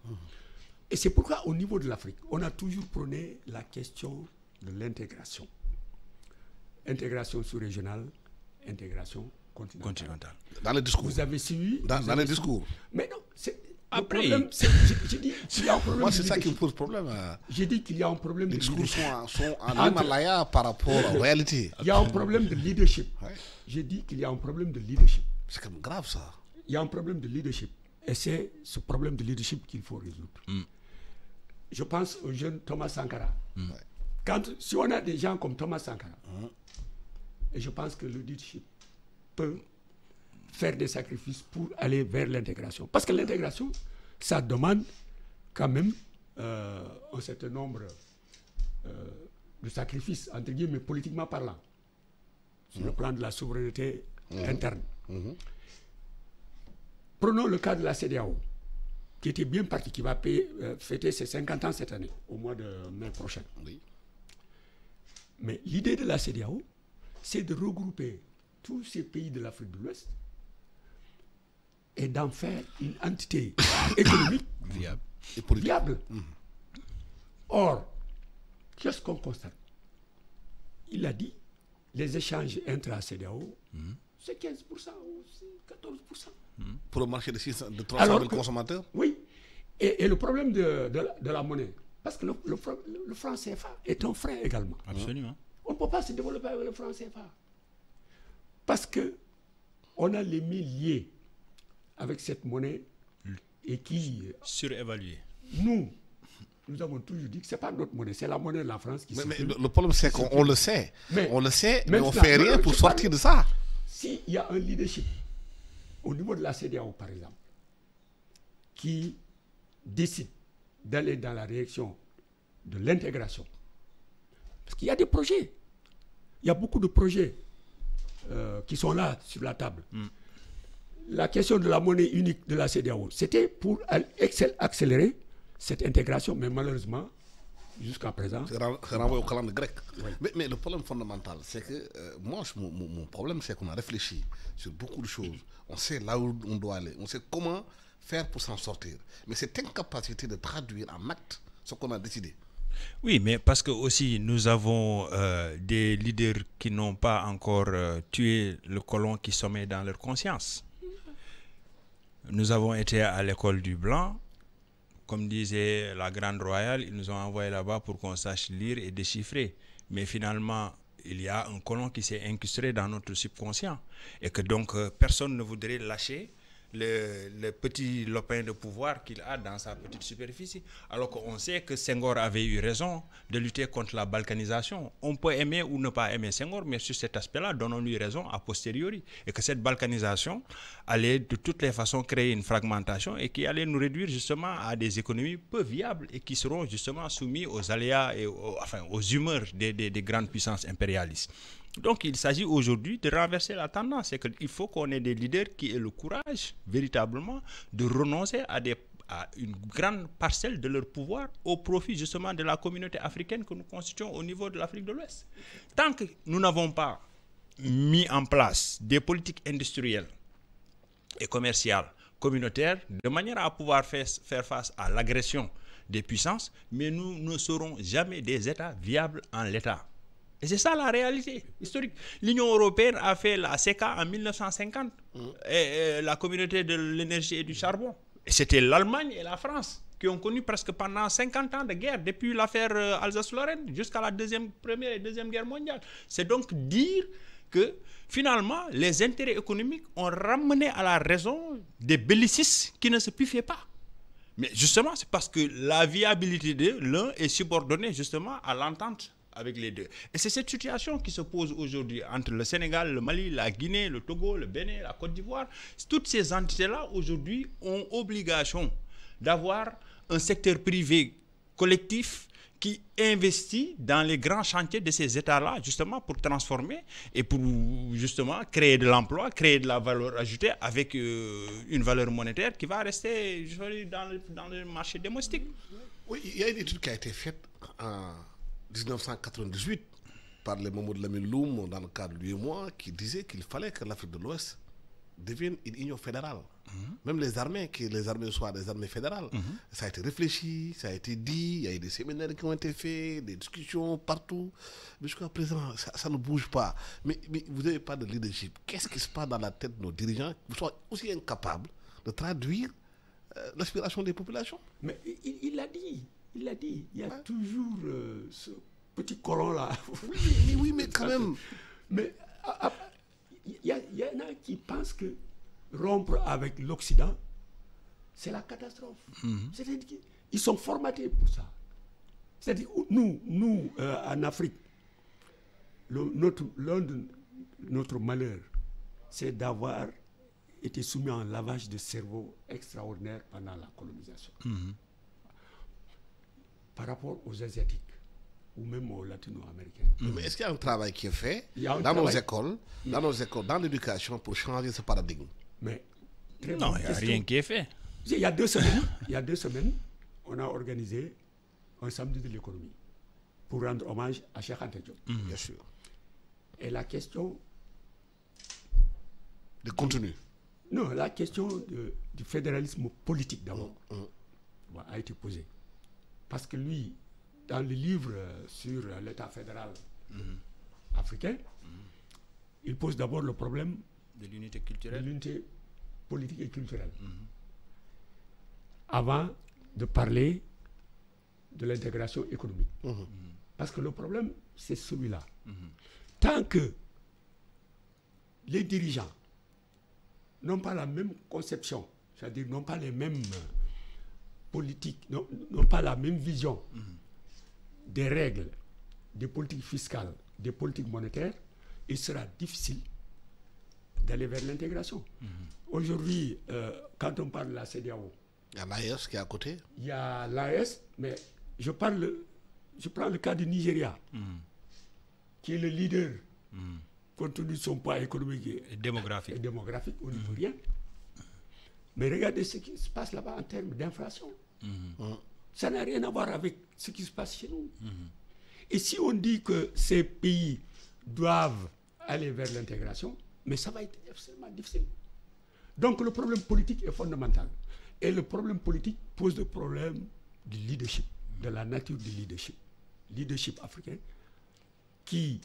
Speaker 2: Et c'est pourquoi, au niveau de l'Afrique, on a toujours prôné la question de l'intégration. Intégration sous-régionale, intégration continentale.
Speaker 1: Dans le discours.
Speaker 2: Vous avez suivi.
Speaker 1: Dans le discours.
Speaker 2: Mais non, c'est.
Speaker 3: Après,
Speaker 2: le problème, j'ai dit qu'il y a un problème.
Speaker 1: Moi, c'est ça qui me pose problème.
Speaker 2: J'ai dit qu'il y a un problème
Speaker 1: de leadership. Les discours sont en Himalaya par rapport aux réalités.
Speaker 2: Il y a un problème de leadership. Ouais. J'ai dit qu'il y a un problème de leadership.
Speaker 1: C'est comme grave, ça.
Speaker 2: Il y a un problème de leadership. Et c'est ce problème de leadership qu'il faut résoudre. Je pense au jeune Thomas Sankara. Si on a des gens comme Thomas Sankara, et je pense que le leadership peut faire des sacrifices pour aller vers l'intégration. Parce que l'intégration, ça demande quand même un certain nombre de sacrifices, entre guillemets, politiquement parlant, sur le plan de la souveraineté interne. Prenons le cas de la CEDEAO, qui était bien parti, qui va fêter ses 50 ans cette année, au mois de mai prochain. Oui. Mais l'idée de la CEDEAO, c'est de regrouper tous ces pays de l'Afrique de l'Ouest et d'en faire une entité économique viable. Or, qu'est-ce qu'on constate? Il a dit, les échanges intra-CEDEAO, c'est 15% ou 14%.
Speaker 1: Pour le marché de 300 000 consommateurs?
Speaker 2: Oui. Et le problème de la monnaie, parce que le franc CFA est un frein également.
Speaker 3: Absolument.
Speaker 2: On ne peut pas se développer avec le franc CFA. Parce qu'on a les mains liées avec cette monnaie et qui...
Speaker 3: Surévaluée.
Speaker 2: Nous avons toujours dit que ce n'est pas notre monnaie, c'est la monnaie de la France qui...
Speaker 1: Mais le problème, c'est qu'on le sait. On le sait, mais on ne fait rien pour sortir de ça.
Speaker 2: S'il y a un leadership au niveau de la CEDEAO, par exemple, qui décide d'aller dans la direction de l'intégration, parce qu'il y a des projets, il y a beaucoup de projets qui sont là sur la table. La question de la monnaie unique de la CEDEAO, c'était pour accélérer cette intégration, mais malheureusement, jusqu'à présent...
Speaker 1: C'est renvoyé au calendrier grec. Oui. Mais le problème fondamental, c'est que mon problème, c'est qu'on a réfléchi sur beaucoup de choses. On sait là où on doit aller, on sait comment faire pour s'en sortir. Mais cette incapacité de traduire en acte ce qu'on a décidé.
Speaker 3: Oui, mais parce que aussi nous avons des leaders qui n'ont pas encore tué le colon qui sommeille dans leur conscience. Nous avons été à l'école du Blanc. Comme disait la Grande Royale, ils nous ont envoyés là-bas pour qu'on sache lire et déchiffrer. Mais finalement, il y a un colon qui s'est incrusté dans notre subconscient. Et que donc, personne ne voudrait lâcher le petit lopin de pouvoir qu'il a dans sa petite superficie. Alors qu'on sait que Senghor avait eu raison de lutter contre la balkanisation. On peut aimer ou ne pas aimer Senghor, mais sur cet aspect-là, donnons-lui raison a posteriori. Et que cette balkanisation allait de toutes les façons créer une fragmentation et qui allait nous réduire justement à des économies peu viables et qui seront justement soumis aux aléas et aux humeurs des grandes puissances impérialistes. Donc, il s'agit aujourd'hui de renverser la tendance. C'est qu'il faut qu'on ait des leaders qui aient le courage, véritablement, de renoncer à une grande parcelle de leur pouvoir au profit, justement, de la communauté africaine que nous constituons au niveau de l'Afrique de l'Ouest. Tant que nous n'avons pas mis en place des politiques industrielles et commerciales, communautaires, de manière à pouvoir faire face à l'agression des puissances, mais nous ne serons jamais des États viables en l'État. Et c'est ça la réalité historique. L'Union européenne a fait la CECA en 1950, et la communauté de l'énergie et du charbon. Et c'était l'Allemagne et la France qui ont connu presque pendant 50 ans de guerre, depuis l'affaire Alsace-Lorraine jusqu'à la première et deuxième guerre mondiale. C'est donc dire que finalement, les intérêts économiques ont ramené à la raison des bellicistes qui ne se puffaient pas. Mais justement, c'est parce que la viabilité de l'un est subordonnée justement à l'entente avec les deux. Et c'est cette situation qui se pose aujourd'hui entre le Sénégal, le Mali, la Guinée, le Togo, le Bénin, la Côte d'Ivoire. Toutes ces entités-là aujourd'hui ont obligation d'avoir un secteur privé collectif qui investit dans les grands chantiers de ces États-là, justement pour transformer et pour justement créer de l'emploi, créer de la valeur ajoutée avec une valeur monétaire qui va rester dans le marché domestique.
Speaker 1: Oui, il y a une étude qui a été faite en 1998 par les Mamadou Lamine Loum dans le cadre du UEMOA qui disait qu'il fallait que l'Afrique de l'Ouest devienne une union fédérale. Même les armées, que les armées soient des armées fédérales. Ça a été réfléchi, ça a été dit, il y a eu des séminaires qui ont été faits, des discussions partout. Mais jusqu'à présent, ça ne bouge pas. Mais vous n'avez pas de leadership. Qu'est-ce qui se passe dans la tête de nos dirigeants qui sont aussi incapables de traduire l'aspiration des populations?
Speaker 2: Mais il l'a dit. Il l'a dit. Il y a toujours ce petit colon-là.
Speaker 1: Oui, mais quand même.
Speaker 2: Mais il y en a qui pensent que rompre avec l'Occident, c'est la catastrophe. C'est-à-dire qu'ils sont formatés pour ça. C'est-à-dire nous en Afrique, l'un de notre malheur, c'est d'avoir été soumis à un lavage de cerveau extraordinaire pendant la colonisation. Par rapport aux Asiatiques ou même aux Latino-Américains.
Speaker 1: Mais est-ce qu'il y a un travail qui est fait
Speaker 2: dans
Speaker 1: nos écoles, dans l'éducation pour changer ce paradigme?
Speaker 2: Mais
Speaker 3: non, il n'y a rien qui est fait.
Speaker 2: Il y a 2 semaines, on a organisé un samedi de l'économie pour rendre hommage à Cheikh Anta Diop.
Speaker 1: Bien sûr.
Speaker 2: Et la question
Speaker 1: de contenu.
Speaker 2: Non, la question du fédéralisme politique d'abord a été posée. Parce que lui, dans le livre sur l'État fédéral africain, il pose d'abord le problème
Speaker 3: de l'unité culturelle,
Speaker 2: de l'unité politique et culturelle, avant de parler de l'intégration économique. Parce que le problème, c'est celui-là. Tant que les dirigeants n'ont pas la même conception, c'est-à-dire n'ont pas les mêmes politiques, n'ont pas la même vision des règles, des politiques fiscales, des politiques monétaires, il sera difficile d'aller vers l'intégration. Aujourd'hui, quand on parle de la CEDEAO,
Speaker 1: il y a l'AES qui est à côté.
Speaker 2: Il y a l'AES, mais je prends le cas du Nigeria, qui est le leader, compte tenu de son poids économique et démographique, on n'y peut rien. Mais regardez ce qui se passe là-bas en termes d'inflation. Ça n'a rien à voir avec ce qui se passe chez nous. Et si on dit que ces pays doivent aller vers l'intégration, mais ça va être extrêmement difficile. Donc le problème politique est fondamental. Et le problème politique pose le problème du leadership, de la nature du leadership. Leadership africain qui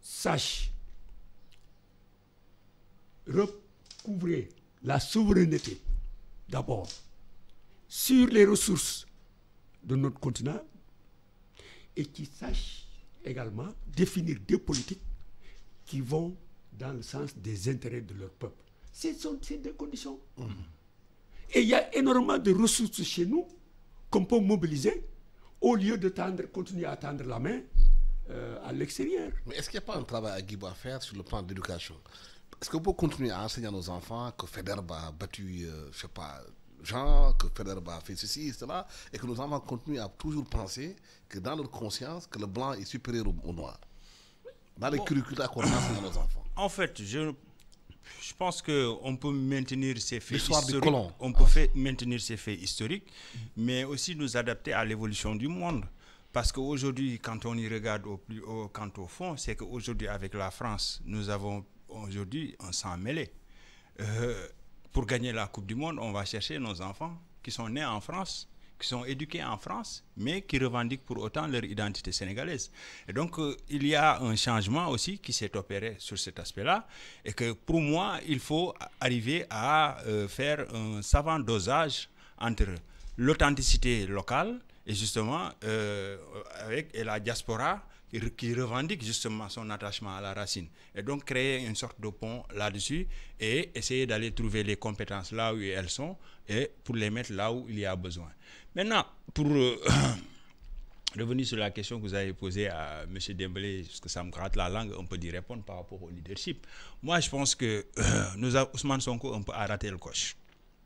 Speaker 2: sache recouvrer la souveraineté d'abord sur les ressources de notre continent et qui sache également définir des politiques qui vont dans le sens des intérêts de leur peuple. Ce sont ces 2 conditions. Et il y a énormément de ressources chez nous qu'on peut mobiliser au lieu de continuer à tendre la main à l'extérieur.
Speaker 1: Mais est-ce qu'il n'y a pas un travail à Guibou à faire sur le plan de l'éducation? Est-ce qu'on peut continuer à enseigner à nos enfants que Federbe a battu, je sais pas, Jean, que Federbe a fait ceci, cela, et que nos enfants continuent à toujours penser que dans leur conscience, que le blanc est supérieur au noir? Dans les curricula qu'on enseigne à nos enfants.
Speaker 3: En fait, je pense qu'on peut maintenir ces faits historiques. On peut maintenir ces faits historiques, mais aussi nous adapter à l'évolution du monde. Parce qu'aujourd'hui, quand on y regarde quant au fond, c'est qu'aujourd'hui, avec la France, nous avons aujourd'hui un sang mêlé. Pour gagner la Coupe du Monde, on va chercher nos enfants qui sont nés en France, qui sont éduqués en France, mais qui revendiquent pour autant leur identité sénégalaise. Et donc, il y a un changement aussi qui s'est opéré sur cet aspect-là, et que pour moi, il faut arriver à faire un savant dosage entre l'authenticité locale et justement avec la diaspora qui revendique justement son attachement à la racine. Et donc créer une sorte de pont là-dessus et essayer d'aller trouver les compétences là où elles sont et pour les mettre là où il y a besoin. Maintenant, pour revenir sur la question que vous avez posée à M. Dembélé, parce que ça me gratte la langue un peu d'y répondre par rapport au leadership. Moi, je pense que Ousmane Sonko un peu a raté le coche,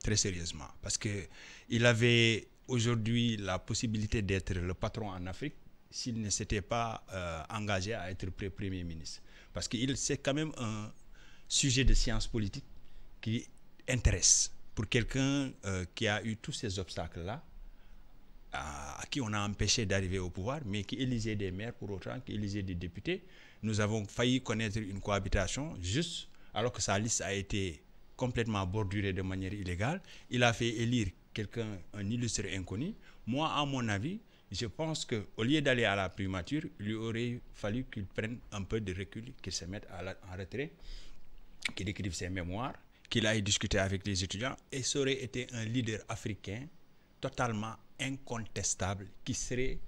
Speaker 3: très sérieusement, parce qu'il avait aujourd'hui la possibilité d'être le patron en Afrique s'il ne s'était pas engagé à être Premier ministre. Parce que c'est quand même un sujet de science politique qui intéresse pour quelqu'un qui a eu tous ces obstacles-là, à qui on a empêché d'arriver au pouvoir, mais qui élisait des maires pour autant, qui élisait des députés. Nous avons failli connaître une cohabitation juste alors que sa liste a été complètement bordurée de manière illégale. Il a fait élire quelqu'un, un illustre inconnu. Moi, à mon avis, je pense qu'au lieu d'aller à la primature, il lui aurait fallu qu'il prenne un peu de recul, qu'il se mette en retrait, qu'il écrive ses mémoires, qu'il aille discuter avec les étudiants, et ça aurait été un leader africain totalement incontestable, qui serait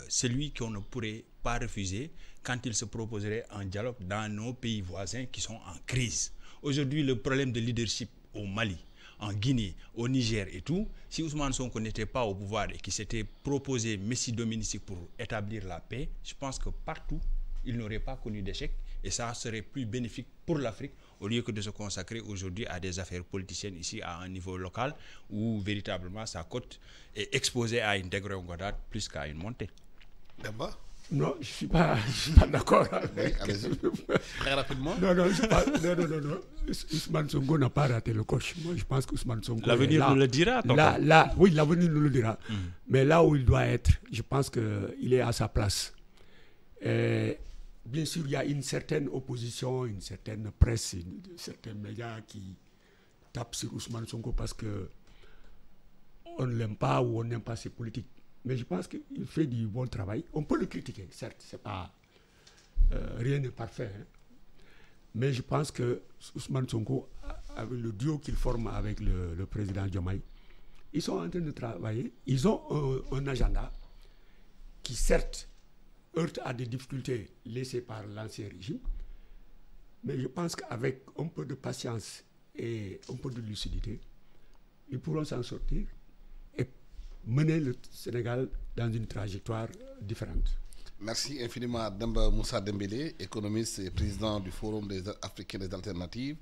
Speaker 3: celui qu'on ne pourrait pas refuser quand il se proposerait un dialogue dans nos pays voisins qui sont en crise. Aujourd'hui, le problème de leadership au Mali, en Guinée, au Niger et tout, si Ousmane Sonko n'était pas au pouvoir et qu'il s'était proposé Messie Dominici pour établir la paix, je pense que partout, il n'aurait pas connu d'échec et ça serait plus bénéfique pour l'Afrique au lieu que de se consacrer aujourd'hui à des affaires politiciennes ici à un niveau local où véritablement sa cote est exposée à une dégringolade plus qu'à une montée.
Speaker 1: D'abord.
Speaker 2: Non, je ne suis pas d'accord.
Speaker 1: Oui, allez-y. Très rapidement.
Speaker 2: Non. Ousmane Sonko n'a pas raté le coche. Moi, je pense qu'Ousmane Sonko.
Speaker 3: L'avenir nous le dira.
Speaker 2: Oui, l'avenir nous le dira. Mais là où il doit être, je pense qu'il est à sa place. Bien sûr, il y a une certaine opposition, une certaine presse, certains médias qui tapent sur Ousmane Sonko parce qu'on ne l'aime pas ou on n'aime pas ses politiques. Mais je pense qu'il fait du bon travail. On peut le critiquer, certes, c'est pas, rien n'est parfait. Hein. Mais je pense que Ousmane Sonko, avec le duo qu'il forme avec le président Diomaye, ils sont en train de travailler. Ils ont un agenda qui, certes, heurte à des difficultés laissées par l'ancien régime. Mais je pense qu'avec un peu de patience et un peu de lucidité, ils pourront s'en sortir et mener le Sénégal dans une trajectoire différente.
Speaker 1: Merci infiniment à Demba Moussa Dembélé, économiste et président du Forum des Africains des Alternatives.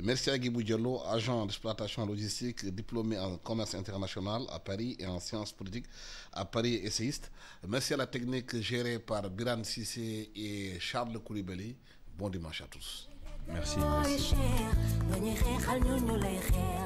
Speaker 1: Merci à Guibou Diallo, agent d'exploitation logistique, diplômé en commerce international à Paris et en sciences politiques à Paris, essayiste. Merci à la technique gérée par Biran Sissé et Charles Koulibaly. Bon dimanche à tous.
Speaker 3: Merci.